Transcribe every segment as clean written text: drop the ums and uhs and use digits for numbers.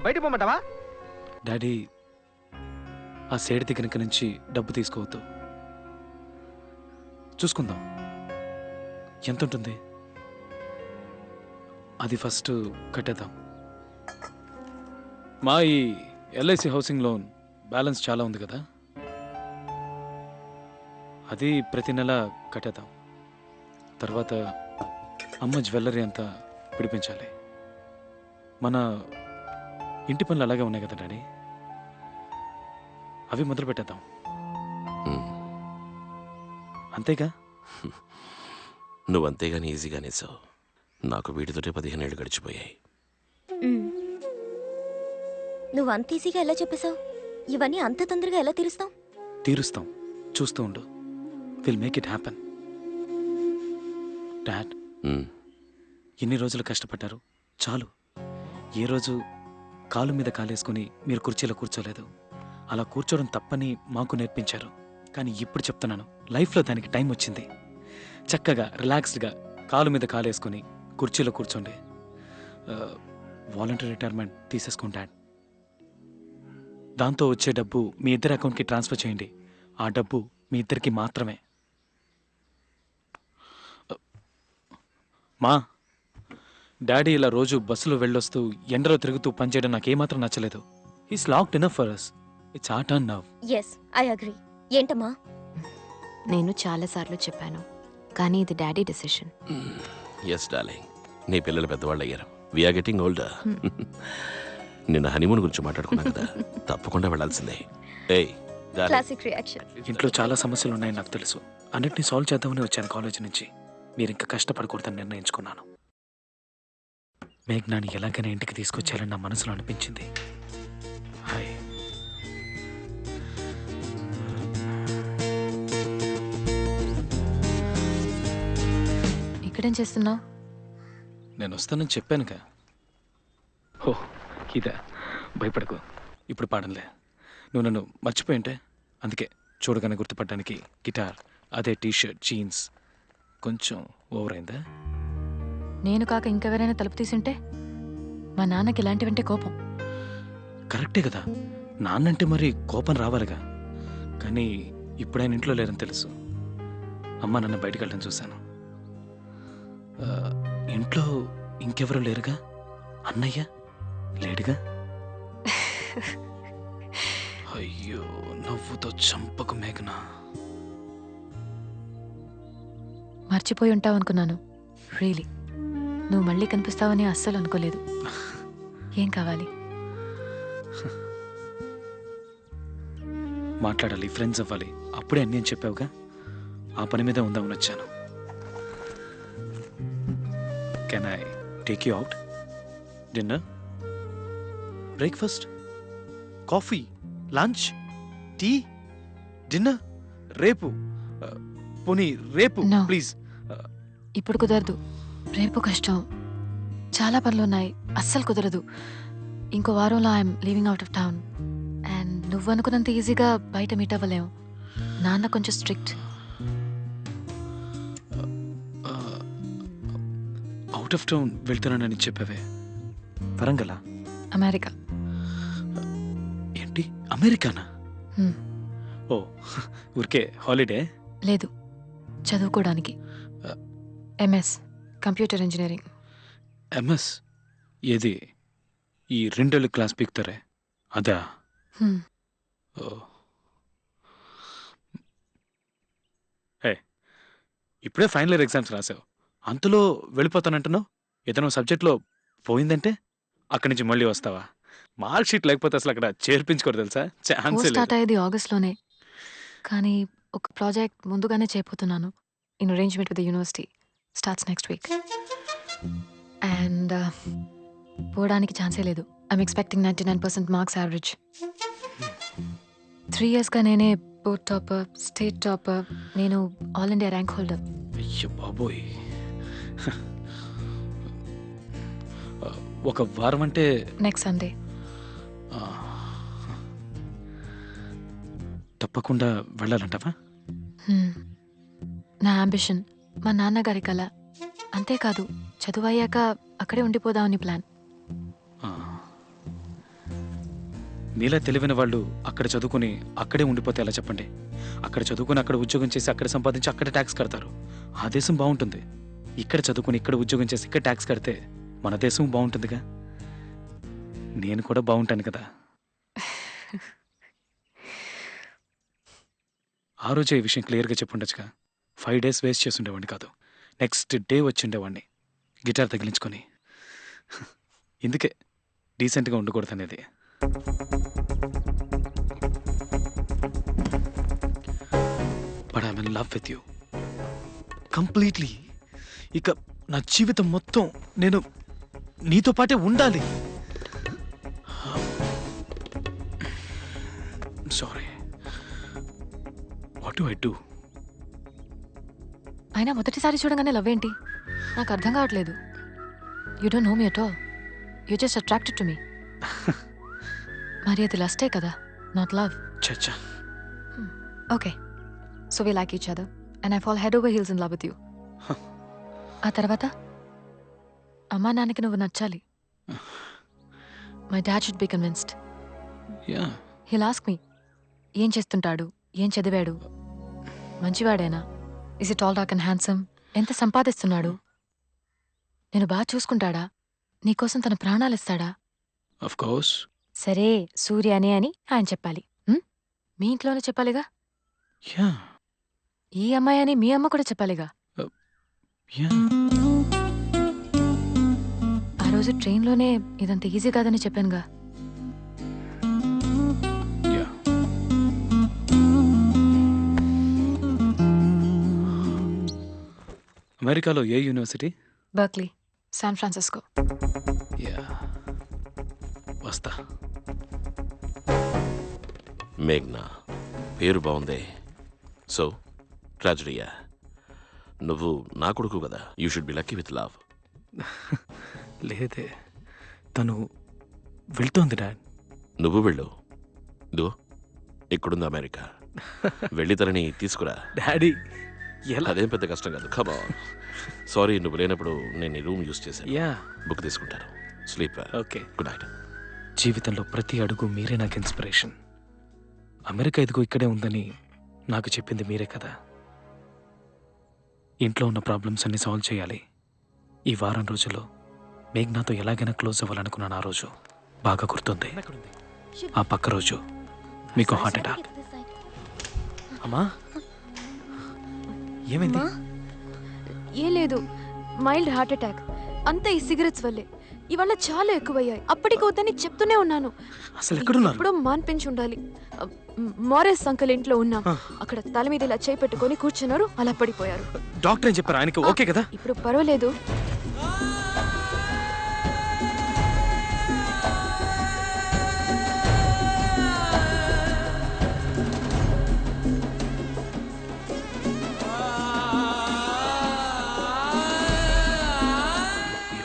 బయట పోమంటావా? డాడీ ఆ సేడి దగ్గర నుంచి డబ్బు తీసుకోవద్దు, చూసుకుందాం. ఎంత ఉంటుంది అది ఫస్ట్ కట్టేద్దాం. మా ఈ ఎల్ఐసి హౌసింగ్ లోన్ బ్యాలెన్స్ చాలా ఉంది కదా, అది ప్రతి నెల కట్టేద్దాం. తర్వాత అమ్మ జ్యువెలరీ అంతా పిడిపించాలి. మన ఇంటి పనులు అలాగే ఉన్నాయి కదా డాడీ, అవి మొదలు పెట్టేద్దాం. అంతేగా? నువ్వంతేగాని ఈజీగానే సావు. నాకు వీటితోటే 15 ఏళ్ళు గడిచిపోయాయి. నువ్వు అంత ఈజీగా ఎలా చెప్పేశావు? ఇవన్నీ అంత తొందరగా ఎలా తీరుస్తావు? తీరుస్తాం, చూస్తూ ఉండు. Will make it happen. Dad, ఎన్ని రోజులు కష్టపడ్డారు, చాలు. ఏ రోజు కాలు మీద కాలేసుకుని మీరు కుర్చీలో కూర్చోలేదు. అలా కూర్చోవడం తప్పని మాకు నేర్పించారు. కానీ ఇప్పుడు చెప్తున్నాను, లైఫ్లో దానికి టైం వచ్చింది. చక్కగా రిలాక్స్డ్గా కాలు మీద కాలేసుకుని కుర్చీలో కూర్చోండి. వాలంటరీ రిటైర్మెంట్ తీసేసుకోండి డాడ్. దాంతో వచ్చే డబ్బు మీ ఇద్దరి అకౌంట్కి ట్రాన్స్ఫర్ చేయండి. ఆ డబ్బు మీ ఇద్దరికి మాత్రమే. మా డాడీ ఇలా రోజు బస్సులో వెళ్ళొస్తూ ఎండలో తిరుగుతూ పనిచేయడం నాకేమాత్రం నచ్చలేదు. He's locked enough for us. It's our turn now. Yes, I agree. ఏంటమ్మా? నేను చాలాసార్లు చెప్పాను, కానీ ఇది డాడీ డెసిషన్. ఎస్ డార్లింగ్, నీ పిల్లలు పెద్దవాళ్ళు అయ్యారు. We're getting older. నిన్న హనీమూన్ గురించి మాట్లాడుకున్నాం కదా, తప్పకుండా వెళ్ళాల్సిందే. ఏయ్ క్లాసిక్ రియాక్షన్. ఇంట్లో చాలా సమస్యలు ఉన్నాయని నాకు తెలుసు. అన్నిటినీ సాల్వ్ చేద్దామని వచ్చాను కాలేజీ నుంచి. మీరు ఇంకా కష్టపడకూడదని నిర్ణయించుకున్నాను. మేఘ్నాని ఎలాగైనా ఇంటికి తీసుకొచ్చేయాలని నా మనసులో అనిపించింది. హాయ్. ఇక్కడేం చేస్తున్నావు? నేను వస్తానని చెప్పానుగా. ఓ ఇదా, భయపడకు. ఇప్పుడు పాడంలే. నువ్వు నన్ను మర్చిపోయింటే అందుకే చూడగానే గుర్తుపడడానికి గిటార్, అదే టీషర్ట్, జీన్స్. కొంచెం ఓవర్ అయిందా? నేను కాక ఇంకెవరైనా తలుపు తీసుంటే? మా నాన్నకి ఇలాంటివంటే కోపం. కరెక్టే కదా, నాన్నంటే మరి కోపం రావాలిగా. కానీ ఇప్పుడైనా ఇంట్లో లేరని తెలుసు. అమ్మ నన్ను బయటకు వెళ్ళడం చూశాను. ఇంట్లో ఇంకెవరూ లేరుగా? అన్నయ్య లేడుగా? అయ్యో, నవ్వుతో చంపకు మేఘనా. మర్చిపోయి ఉంటావు అనుకున్నాను. రియలీ, నువ్వు మళ్ళీ కనిపిస్తావని అస్సలు అనుకోలేదు. ఏం కావాలి? మాట్లాడాలి, ఫ్రెండ్స్ అవ్వాలి. అప్పుడే అన్నీ అని చెప్పావుగా, ఆ పని మీద ఉందామని వచ్చాను. Can I take you out? Dinner, breakfast, coffee, lunch, tea, dinner రేపు. పోనీ రేపు No. ప్లీజ్. ఇప్పుడు కుదరదు. రేపు కష్టం, చాలా పనులున్నాయి. అస్సలు కుదరదు. ఇంకో వారంలో I'm leaving out of town. And నువ్వు అనుకున్నంత ఈజీగా బయట మీట్ అవ్వలేము. నాన్న కొంచెం స్ట్రిక్ట్. అవుట్ ఆఫ్ టౌన్ వెళ్తున్నానని చెప్పావే, వరంగలా? అమెరికా. ఏంటి, అమెరికానా? ఓ, ఊరికే హాలిడే? లేదు, చదువుకోవడానికి. MS computer engineering. ఎంఎస్ ఏది? ఈ 2 ఏళ్ళు క్లాస్ పీకుతారే అదా? ఓ, హే, ఇప్పుడే ఫైనల్ ఇయర్ ఎగ్జామ్స్ రాసావు, అంతలో వెళ్ళిపోతానంటున్నావు. ఏదైనా సబ్జెక్ట్లో పోయిందంటే అక్కడి నుంచి మళ్ళీ వస్తావా? మార్క్ షీట్ లేకపోతే అసలు అక్కడ చేర్పించుకోరు తెలుసా? ఛాన్సే స్టార్ట్ లేదు. అయ్యేది ఆగస్ట్లోనే, కానీ ఒక ప్రాజెక్ట్ ముందుగానే చేయబోతున్నాను. In arrangement with the university starts next week. And పోవడానికి ఛాన్సే లేదు. I'm expecting 99% marks average. 3 yearsగా నేనే బోర్డ్ టాపర్, స్టేట్ టాపర్. నేను ఆల్ ఇండియా ర్యాంక్ హోల్డర్. అయ్యో బాబోయ్, ఒక వారం అంటే నెక్స్ట్ సండే. తప్పకుండా వెళ్ళాలంటావా? నా అంబిషన్, మా నాన్నగారి కళ. అంతేకాదు, చదువు అయ్యాక అక్కడే ఉండిపోదామని ప్లాన్. మీలా తెలివైన వాళ్ళు అక్కడ చదువుకుని అక్కడే ఉండిపోతే ఎలా చెప్పండి? అక్కడ చదువుకుని అక్కడ ఉద్యోగం చేసి అక్కడ సంపాదించి అక్కడ ట్యాక్స్ కడతారు. ఆ దేశం బాగుంటుంది. ఇక్కడ చదువుకుని ఇక్కడ ఉద్యోగం చేసి ఇక్కడ ట్యాక్స్ కడితే మన దేశం బాగుంటుందిగా. నేను కూడా బాగుంటాను కదా. ఆ రోజే ఈ విషయం క్లియర్గా చెప్పుండొచ్చుగా. 5 days వేస్ట్ చేసి ఉండేవాడిని కాదు. నెక్స్ట్ డే వచ్చి ఉండేవాడిని గిటార్ తగిలించుకొని. ఇందుకే డీసెంట్గా ఉండకూడదు అనేది. But I'm in love with you completely. ఇక నా జీవితం మొత్తం నేను నీతో పాటే ఉండాలి. Sorry, what do I do? అయినా మొదటిసారి చూడగానే లవ్ ఏంటి? నాకు అర్థం కావట్లేదు. You don't know me at all. You just attracted to me. మరి అది లస్టే కదా, నాట్ లవ్. చచ్చా. Okay, so we like each other and I fall head over heels in love with you. ఆ తర్వాత అమ్మా నాన్నకి నువ్వు నచ్చాలి. My dad should be convinced. Yeah, he'll ask me, ఏం చేస్తుంటాడు, ఏం చదివాడు, మంచివాడేనా, is it all dark and handsome, ఎంత సంపాదిస్తున్నాడు, నేను బాగా చూసుకుంటాడా, నీకోసం తన ప్రాణాలు ఇస్తాడా? Of course. సరే, సూర్యనే అని ఆయన చెప్పాలి. మీ ఇంట్లోనే చెప్పాలిగా. యా ఈ అమ్మాయి అని మీ అమ్మ కూడా చెప్పాలిగా. యా. ఆ రోజు ట్రైన్లోనే ఇదంత ఈజీ కాదని చెప్పానుగా. యా. అమెరికాలో ఏ university? Berkeley, San Francisco. Yeah, వస్తా. మేఘ్నా, పేరు బాగుందే. సో ట్రాజడీయా? నువ్వు నా కొడుకు కదా, you should be lucky with love. లేదే, తను వెళ్తోంది డాడ్. నువ్వు వెళ్ళు. దో ఇక్కడుంది అమెరికా. వెళ్ళి తనని తీసుకురా. డాడీ ఎలా? అదేం పెద్ద కష్టం కాదు. కమా. సారీ, నువ్వు లేనప్పుడు నేను ఈ రూమ్ యూజ్ చేశాను. యా, బుక్ తీసుకుంటాను. స్లీప్. ఓకే. Good night. జీవితంలో ప్రతి అడుగు మీరే నాకు ఇన్స్పిరేషన్. అమెరికా ఇదిగో ఇక్కడే ఉందని నాకు చెప్పింది మీరే కదా. ఇంట్లో ఉన్న ప్రాబ్లమ్స్ అన్ని సాల్వ్ చేయాలి. ఈ వారం రోజుల్లో మేఘ్నాతో ఎలాగైనా క్లోజ్ అవ్వాలనుకున్నాను. ఆ రోజు బాగా గుర్తుంది. ఆ పక్క రోజు మీకు హార్ట్ అటాక్. అమ్మా, ఏమైంది? ఏం లేదు, మైల్డ్ హార్ట్ అటాక్. అంతా ఈ సిగరెట్స్ వల్లే. ఇవాళ చాలా ఎక్కువయ్యాయి. అప్పటికి వద్దని చెప్తూనే ఉన్నాను. అసలు ఎక్కడున్నారు? ఇప్పుడు మాన్పించి ఉండాలి. మారేస్ అంకల్ ఇంట్లో ఉన్నాం. అక్కడ తల మీద ఇలా చేయి పెట్టుకొని కూర్చున్నారు, అలా పడిపోయారు. డాక్టర్ ఏం చెప్పారు? ఆయనకి ఓకే కదా? ఇప్పుడు పర్వాలేదు.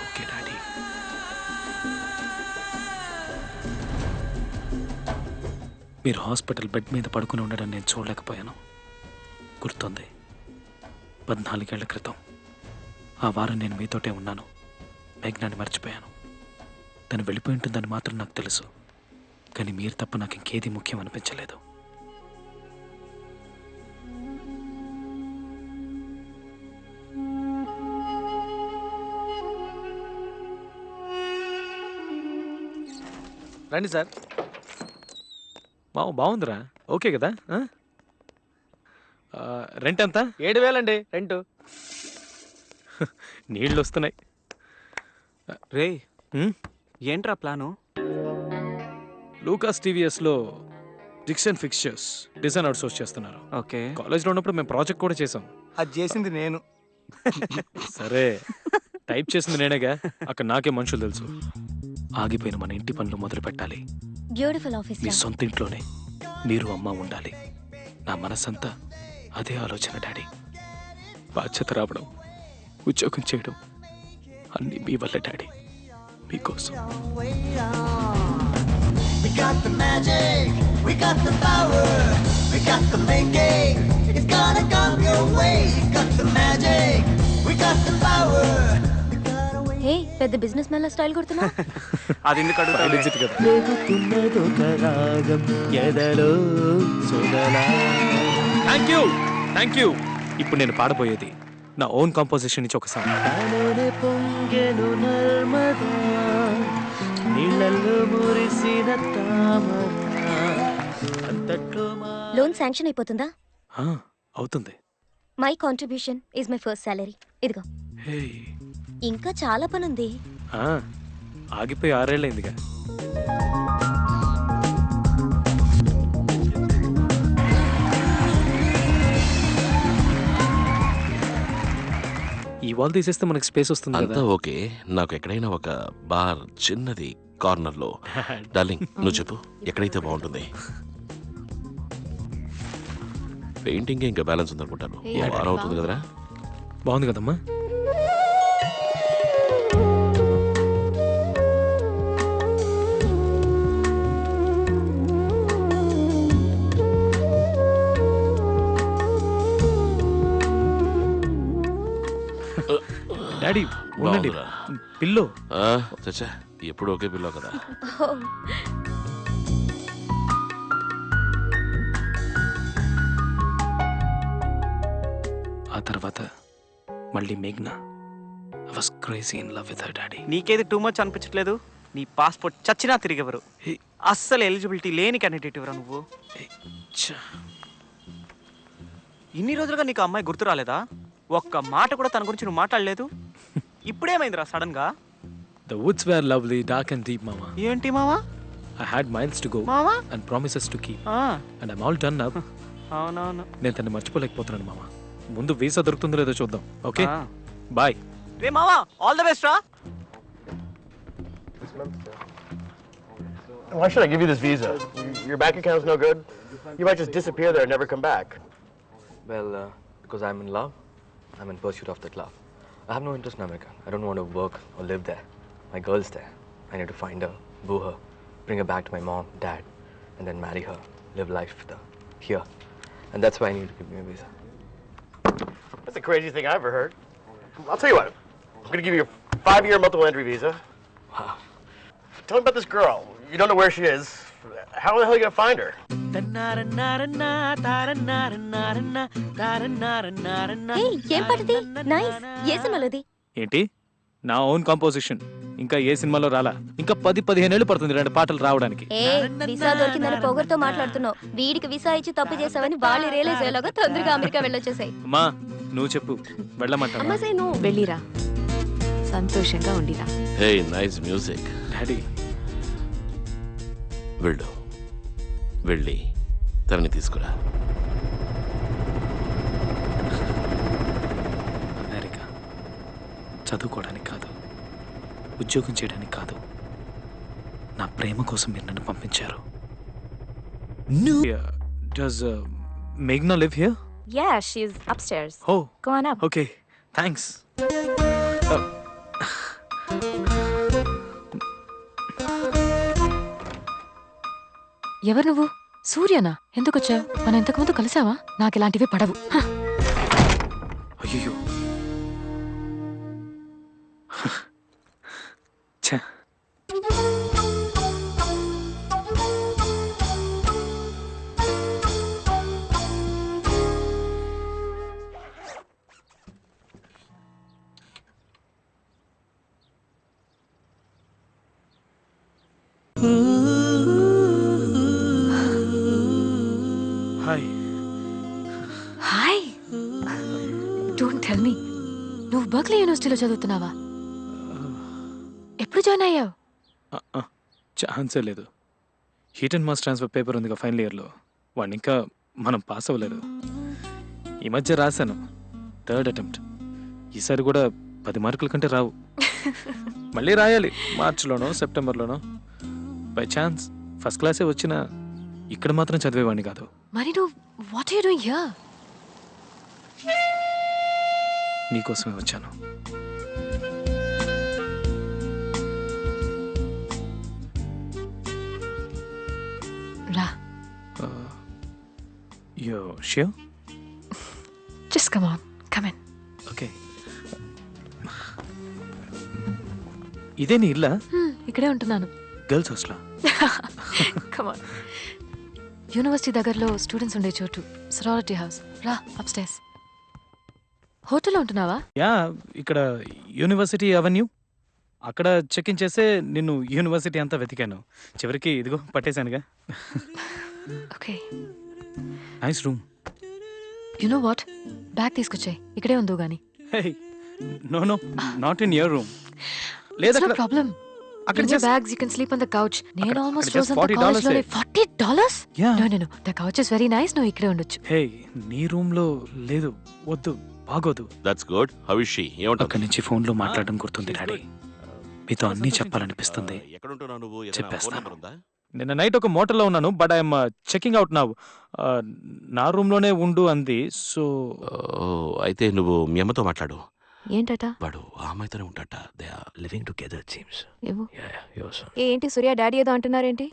Okay daddy. మీరు హాస్పిటల్ బెడ్ మీద పడుకుని ఉండడం నేను చూడలేకపోయాను. గుర్తుంది, 14 ఏళ్ల క్రితం ఆ వారం నేను మీతోటే ఉన్నాను. మేఘ్నాన్ని మర్చిపోయాను. తను వెళ్ళిపోయి ఉంటుందని మాత్రం నాకు తెలుసు. కానీ మీరు తప్ప నాకు ఇంకేది ముఖ్యం అనిపించలేదు. రండి సార్. బాగుందిరా. ఓకే కదా? రెంట్ ఎంత? 7,000 అండి రెంట్. నీళ్ళు వస్తున్నాయి. రే, హ్మ్? ఏంట్రా ప్లాను? లూకాస్ టీవీఎస్లో డిక్షన్ ఫిక్స్చర్స్ డిజైన్ అవుట్సోర్స్ చేస్తున్నారు. ఓకే, కాలేజ్లో ఉన్నప్పుడు మేము ప్రాజెక్ట్ కూడా చేసాం. అది చేసింది నేను. సరే, టైప్ చేసింది నేనేగా. అక్కడ నాకే మనుషులు తెలుసు. ఆగిపోయిన మన ఇంటి పనులు మొదలు పెట్టాలి. Beautiful office. మీ సొంత ఇంట్లోనే మీరు అమ్మ ఉండాలి. నా మనసంతా అదే ఆలోచన డాడీ. బాధ్యత రావడం, ఉద్యోగం చేయడం అన్నీ మీ వల్ల డాడీ. మీకోసం. We got the magic, we got the power, we got the making, it's gonna come your way. We got the magic, we got the power, we gotta wait. హే పెద్ద బిజినెస్ మ్యాన్ స్టైల్ కొడుతున్నా. అది ఎందుకు అడుగుతావు? Legit కదా. Thank you. ఇప్పుడు నేను పాడబోయేది నా own composition నుంచి ఒక సాంగ్. లోన్ శాంక్షన్ అయిపోతుందా? అవుతుంది. My contribution is my first salary. ఇదిగో. హే, ఇంకా చాలా పని ఉంది. ఆగిపోయి 6 ఏళ్ళైందిగా. ఈ వాల్ తీసేస్తే మనకి స్పేస్ వస్తుంది అంతా కదా. ఓకే. నాకు ఎక్కడైనా ఒక బార్ చిన్నది కార్నర్లో. డార్లింగ్ నువ్వు చెప్పు ఎక్కడైతే బాగుంటుంది? పెయింటింగ్ ఇంకా బ్యాలెన్స్ ఉందనుకుంటాను. Hey, ఈ వారం అవుతుంది కదరా? బాగుంది కదమ్మా. డాడీ ఉండండి. బాగుందిరా. పిల్లో చచ్చా ఎప్పుడు ఒకే పిల్లో కదా. ఆ తర్వాత మళ్ళీ మేఘ్నా. I was crazy in love with her, daddy. నీకేది టూ మచ్ అనిపించట్లేదు? నీ పాస్పోర్ట్ చచ్చినా తిరిగెవరు. హే, అస్సలు ఎలిజిబిలిటీ లేని క్యాండిడేట్ ఎవరా నువ్వు? హే, ఛ. ఇన్ని రోజులుగా నీకు అమ్మాయి గుర్తు రాలేదా? ఒక్క మాట కూడా తన గురించి నువ్వు మాట్లాడలేదు. ఇప్పుడేమైందిరా సడన్ గా? The woods were lovely, dark and deep, mama. ఏంటి మావా? I had miles to go మావా? and promises to keep. ఆ, And I'm all done now. అవునవును. నేను తను మర్చిపోలేకపోతున్నాను మామ. ముందు వీసా దొరుకుతుందో లేదో చూద్దాం. ఓకే ఆ. బాయ్. రే మావా, ఆల్ ద బెస్ట్ రా. Why should I give you this visa? Your bank account's no good. You might just disappear there and never come back. Well, because I'm in love, I'm in pursuit of that love. I have no interest in America. I don't want to work or live there. My girl's there. I need to find her, boo her, bring her back to my mom, dad, and then marry her, live life with her here. And that's why I need to give me a visa. That's the craziest thing I ever heard. I'll tell you what. I'm gonna give you a 5-year multiple entry visa. Wow. Tell me about this girl. You don't know where she is. How the hell are you gonna find her? హే ఏం పాటది? Nice. ఏ సినిమాలోది? ఏంటి నా own composition. ఇంకా ఏ సినిమాలో రాలా. ఇంకా 10-15 ఏళ్ళు పడుతుంది 2 పాటలు రావడానికి. ఏ వీసా దొరికిందని పొగరుతో మాట్లాడుతున్నావు. వీడికి వీసా ఇచ్చి తప్పు చేసావని వాళ్ళు రియలైజ్ అయ్యేలాగా తొందరగా అమెరికా వెళ్ళొచ్చేసాయి. అమ్మా నువ్వు చెప్పు వెళ్ళమంటావా? అమ్మా సే నువ్వు వెళ్ళిరా, సంతోషంగా ఉండిరా. Hey nice music. డాడీ వెళ్ళు, వెళ్ళి తనని తీసుకురా. అమెరికా చదువుకోవడానికి కాదు, ఉద్యోగం చేయడానికి కాదు, నా ప్రేమ కోసం మీరు నన్ను పంపించారు. Does Meghna live here? Yeah, she's upstairs. Oh, Go on up. okay. Thanks. ఎవరు నువ్వు? సూర్యనా? ఎందుకు వచ్చావు? మనం ఇంతకుముందు కలిసావా? నాకు ఇలాంటివి పడవు. అయ్యో ఛ. Hi. Hi. Don't tell me నువ్వు బర్క్లీ యూనివర్సిటీలో చదువుతున్నావా? ఎప్పుడు జాయిన్ అయ్యావు? ఛాన్సే లేదు. Heat and mass transfer paper ఉందిగా ఫైనల్ ఇయర్లో, వాడిని ఇంకా మనం పాస్ అవ్వలేదు. ఈ మధ్య రాశాను 3rd అటెంప్ట్. ఈసారి కూడా 10 మార్కుల కంటే రావు. మళ్ళీ రాయాలి మార్చిలోనో సెప్టెంబర్లోనో. బై ఛాన్స్ ఫస్ట్ క్లాసే వచ్చినా ఇక్కడ మాత్రం చదివేవాడిని కాదు. మరి నువ్వు what are you doing here? నీకోసమే వచ్చాను. రా. Yo sure? Just come on, come in. Okay. ఇదే నీ ఇల్లా? ఇక్కడే ఉంటున్నాను. Girls hostel. కమాన్. యూనివర్సిటీ దగ్గరలో స్టూడెంట్స్ ఉండే చోటు సరారిటీ హౌస్. రా అప్స్టైర్స్. హోటల్లో ఉంటున్నావా? యా, ఇక్కడ యూనివర్సిటీ అవెన్యూ. అక్కడ చెక్ ఇన్ చేస్తే నిన్ను యూనివర్సిటీ అంతా వెతికాను. చివరికి ఇదిగో పట్టేశానుగా. Okay. Nice room. You know what, bag తీసుకొచ్చాయి, ఇక్కడే ఉందో గాని. Hey, no no, not in your room. లేదా నో ప్రాబ్లం. అక్కడ In your bags, you can sleep on the couch. నేను almost just frozen the $40 college లోనే. $40? Yeah. No. The couch is very nice. నువ్వు ఇక్కడే ఉండొచ్చు. హే, నీ రూమ్ లో లేదు, వద్దు, బాగోదు. That's good. How is she? ఏమంటావు? అక్కడి నుంచి ఫోన్ లో మాట్లాడడం గుర్తుంది డాడీ. మీతో అన్నీ చెప్పాలనిపిస్తుంది. ఎక్కడ ఉంటున్నావు నువ్వు? ఏదైనా చెప్పేస్తాను. ఫోన్ నెంబర్ ఉందా? నిన్న నైట్ ఒక మోటల్లో ఉన్నాను, but I'm checking out now. నా రూమ్ లోనే ఉండు అంది. సో ఓ, అయితే నువ్వు మీ అమ్మతో మాట్లాడు. ఏంటట? వాడు ఆ అమ్మాయితోనే ఉంటాట. They are living together it seems. ఏమో. Yeah, your son. ఏంటి సూర్య డాడీ ఏదో అంటున్నారేంటి?